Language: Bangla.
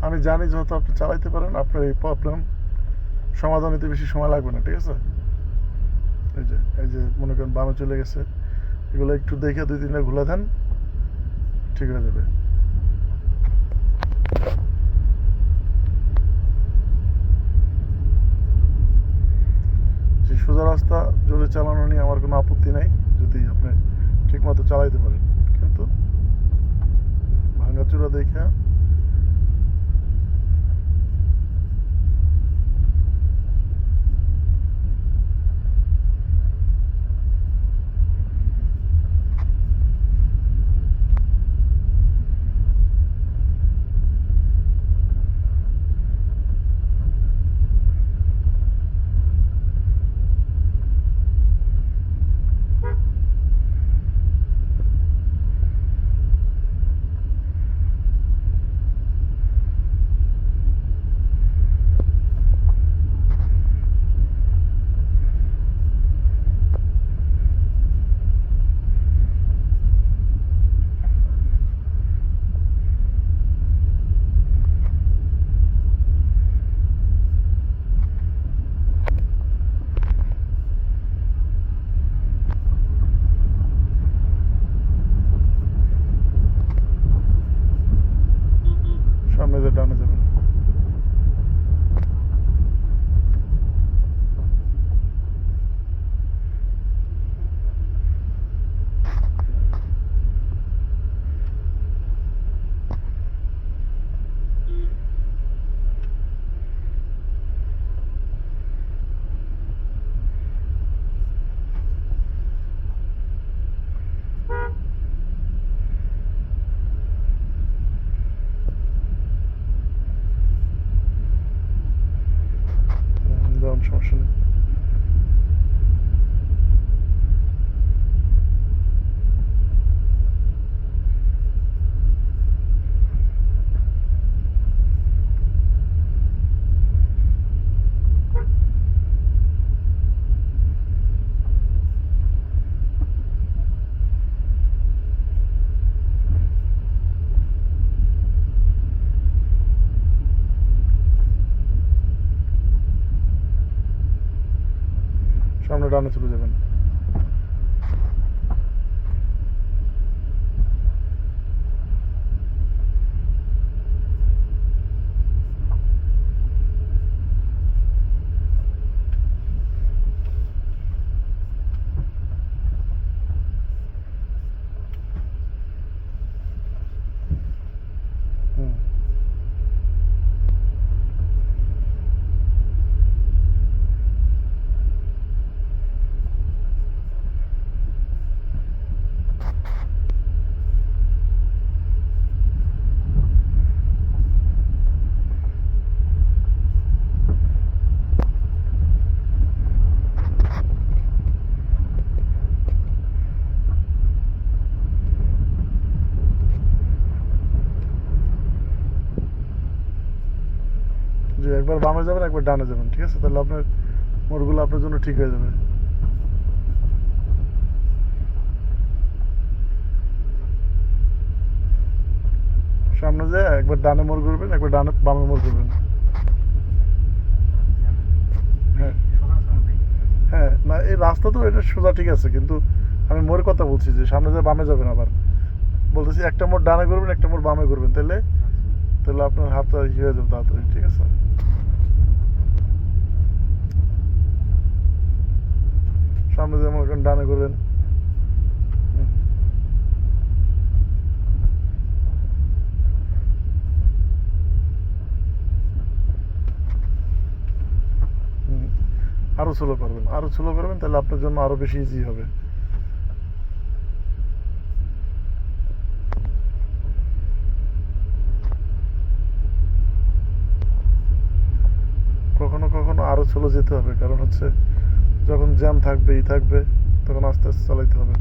আমি জানি যেহেতু আপনি চালাইতে পারেন, আপনার এই প্রবলেম সমাধান হতে বেশি সময় লাগবে না, ঠিক আছে? এই যে মনে করেন বামে চলে গেছে, এগুলো একটু দেখে 2-3টা ঘুলা দেন, ঠিক হয়ে যাবে। যে সোজা রাস্তা জোরে চালানো নিয়ে আমার কোনো আপত্তি নাই, যদি আপনি ঠিকমতো চালাইতে পারেন, কিন্তু ভাঙাচোরা দেখা সামনে যে ডানে যাবেন। যাওয়ার সমস্যা নেই। সামনে ডানে চলে যাবেন। হুম। যে একবার বামে যাবেন, একবার ডানে যাবেন, ঠিক আছে? তাহলে আপনার মোড়গুলো আপনার জন্য ঠিক হয়ে যাবে। সামনে যে একবার ডানে মোড় ঘুরবেন, একবার ডানে বামে মোড় ঘুরবেন। হ্যাঁ হ্যাঁ, না এই রাস্তা তো এটা সোজা ঠিক আছে, কিন্তু আমি মোড়ের কথা বলছি, যে সামনে যে বামে যাবেন, আবার বলতেছি একটা মোড় ডানে ঘুরবেন, একটা মোড় বামে ঘুরবেন, তাহলে তাহলে আপনার হাতটা ই হয়ে যাবে তাড়াতাড়ি, ঠিক আছে? সামনে যে মনে করেন ডানে ঘুরবেন। হুম, হুম। আরো স্লো করবেন, আরো স্লো করবেন, তাহলে আপনার জন্য আরো বেশি ইজি হবে। কখনো কখনো আরো স্লো যেতে হবে, কারণ হচ্ছে যখন জ্যাম থাকবে, তখন আস্তে আস্তে চালাইতে হবে।